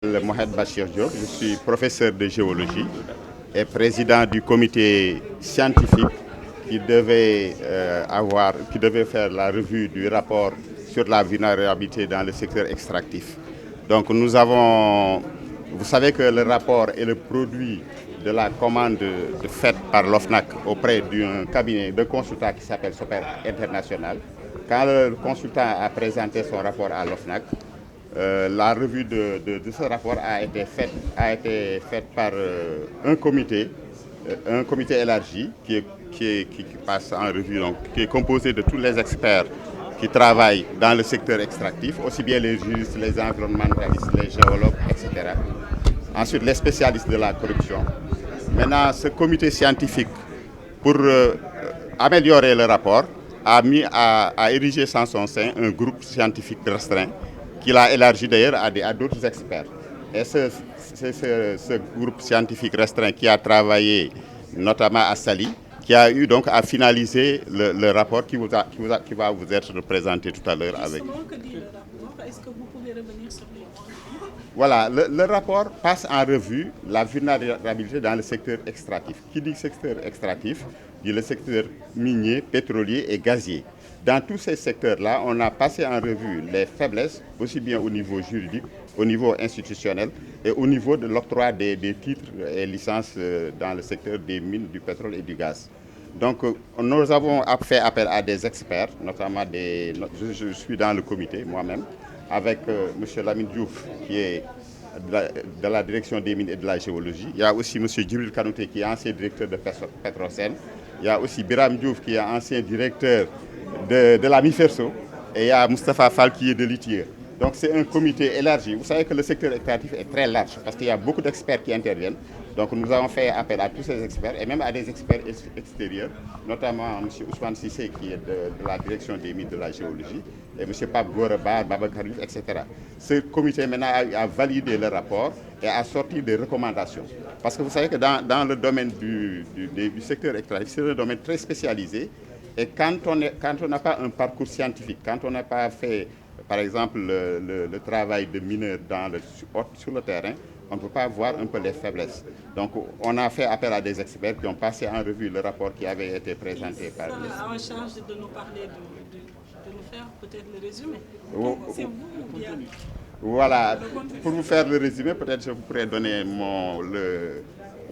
Mohamed Bachir Diop, je suis professeur de géologie et président du comité scientifique qui devait faire la revue du rapport sur la vulnérabilité dans le secteur extractif. Donc vous savez que le rapport est le produit de la commande faite par l'OFNAC auprès d'un cabinet de consultants qui s'appelle Soper International. Quand le consultant a présenté son rapport à l'OFNAC, la revue de ce rapport a été faite par un comité élargi qui passe en revue, donc, qui est composé de tous les experts qui travaillent dans le secteur extractif, aussi bien les juristes, les environnementalistes, les géologues, etc. Ensuite, les spécialistes de la corruption. Maintenant, ce comité scientifique, pour améliorer le rapport, a érigé sans son sein un groupe scientifique restreint qu'il a élargi d'ailleurs à d'autres experts. Et ce groupe scientifique restreint qui a travaillé notamment à Sali, qui a eu donc à finaliser le rapport qui va vous être présenté tout à l'heure avec. Que dit le rapport? Est-ce que vous pouvez revenir sur les points? Voilà, le rapport passe en revue la vulnérabilité dans le secteur extractif. Qui dit secteur extractif dit le secteur minier, pétrolier et gazier. Dans tous ces secteurs-là, on a passé en revue les faiblesses, aussi bien au niveau juridique, au niveau institutionnel et au niveau de l'octroi des titres et licences dans le secteur des mines, du pétrole et du gaz. Donc, nous avons fait appel à des experts, notamment je suis dans le comité moi-même, avec M. Lamine Diouf, qui est de la direction des mines et de la géologie. Il y a aussi M. Djibril Kanouté, qui est ancien directeur de Petrosen. Il y a aussi Biram Diouf, qui est ancien directeur de la MIFERSO. Et il y a Moustapha Fall, qui est de l'ITIE. Donc c'est un comité élargi. Vous savez que le secteur extractif est très large, parce qu'il y a beaucoup d'experts qui interviennent. Donc nous avons fait appel à tous ces experts, et même à des experts extérieurs, notamment M. Ousmane Sissé, qui est de la direction des mines de la géologie, et M. Pape Gorebar, Babacar Diouf, etc. Ce comité maintenant a validé le rapport et a sorti des recommandations. Parce que vous savez que dans le domaine du secteur extractif, c'est un domaine très spécialisé. Et quand on n'a pas un parcours scientifique, quand on n'a pas fait, par exemple, le travail de mineur sur le terrain, on ne peut pas voir un peu les faiblesses. Donc, on a fait appel à des experts qui ont passé en revue le rapport qui avait été présenté par les... en charge de nous parler, de nous faire peut-être le résumé. C'est vous ou bien... Voilà. Pour vous faire le résumé, peut-être je vous pourrais donner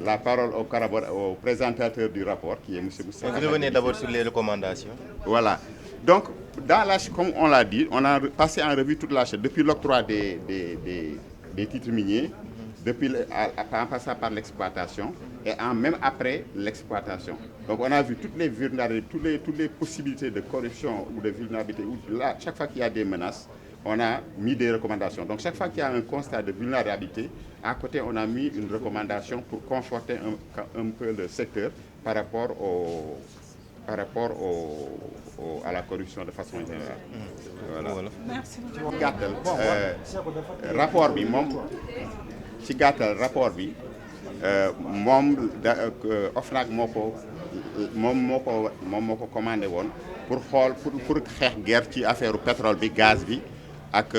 la parole au présentateur du rapport, qui est M. Moussa. Vous revenez d'abord sur les recommandations. Voilà. Donc, comme on l'a dit, on a passé en revue toute la chaîne, depuis l'octroi des titres miniers, en passant par l'exploitation et même après l'exploitation. Donc, on a vu toutes les vulnérabilités, toutes les possibilités de corruption ou de vulnérabilité. Chaque fois qu'il y a des menaces, on a mis des recommandations. Donc, chaque fois qu'il y a un constat de vulnérabilité, à côté, on a mis une recommandation pour conforter un peu le secteur par rapport à la corruption de façon générale. Voilà. Merci. Rapport bi moom ci gàttal rapport bi OFNAC moo ko commandé woon pour xeex guerre ci affaire pétrole bi, gaz bi ak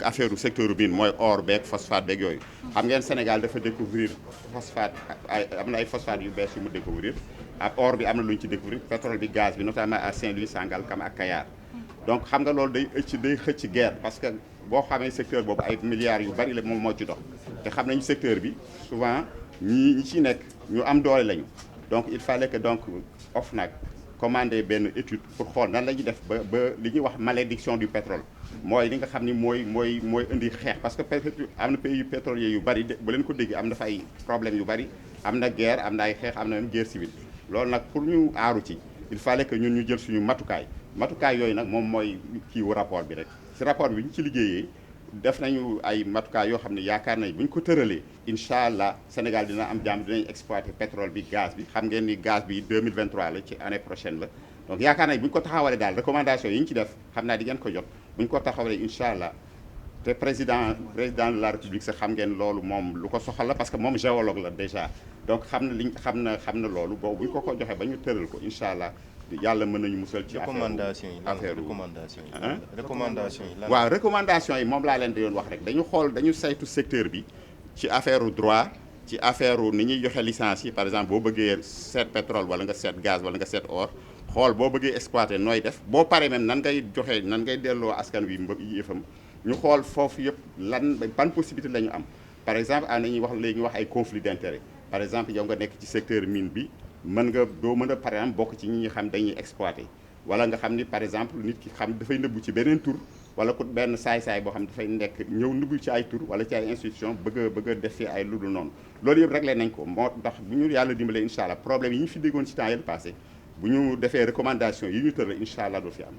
affaire secteur mine mooy or beeg phosphate beeg yooyu. Xam ngeen Sénégal dafa découvrir phosphate, am na ay phosphate yu bees yu mu découvrir. ak or bi am na lu ñu ci découvrir, pétrole bi, gaz bi, notamment à Saint-Louis, Sangalkam ak Kayar. Donc xam nga loolu day xëcc guerre, parce que boo xamee secteur boobu ay milliards yu bari la moom moo ci dox. te xam nañu secteur bi souvent ñi ci nekk ñu am doole lañu. Donc il fallait que donc OFNAC commandé benn étude pour xool nan la ñuy def ba li ñuy wax malédiction du pétrole. mooy li nga xam ni mooy indi xeex, parce que am na pays pétrolier yu bari bu leen ko déggee am na fa ay problèmes yu bari, am na guerre, am na ay xeex, am na même guerre civile. loolu nag pour ñu aaru ci, il fallait que ñun ñu jël suñu matukaay yooyu nag moom mooy kiiwu rapport bi rek. ci rapport bi ñu ci liggéeyee def nañu ay matukaay yoo xam ne yaakaar nañ bu ñu ko tëralee incha allah Sénégal dina am jàmm, dinañ exploiter pétrole bi, gaz bi. xam ngeen ni gaz bi 2023 la, ci année prochaine la. donc yaakaar nañ bu ñu ko taxawalee daal recommandation yi ñu ci def xam naa di ngeen ko jot bu ñu ko taxawalee incha allah. te président de la république sax xam ngeen loolu moom lu ko soxal la, parce que moom géologue la déjà. donc xam na loolu boobu bu ñu ko joxee ba ñu tëral ko incha allah yàlla mën nañu musal ci recommandation yi affaire recommandation yi waaw recommandation yi moom laa leen di doon wax rek dañu saytu secteur bi ci affaire droit ci affaire ni ñuy joxe licence yi par exemple boo bëggee seet pétrole wala nga seet gaz wala nga seet or xool boo bëggee exploiter nooy def boo paree même nan ngay delloo askan wi yëfam ñu xool foofu yëpp ban possibilité la ñu am par exemple nañuy wax léegi wax ay conflit d'intérêt par exemple yow nga nekk ci secteur mine bi doo mën a par exemple bokk ci ñi xam dañuy exploiter wala nga xam ni par exemple nit ki xam dafay nëbbu ci beneen tur wala ku benn saay-saay boo xam dafay nekk ñëw nëbbu ci ay tur wala ci ay institution bëgg a def fi ay lu dul noonu loolu yëpp réglé nañ ko moo tax bu ñu yàlla dimbalee incha allah problème yi ñu fi déggoon ci temps yële passé bu ñu defee recommandation yi ñu tëral incha allah du fi am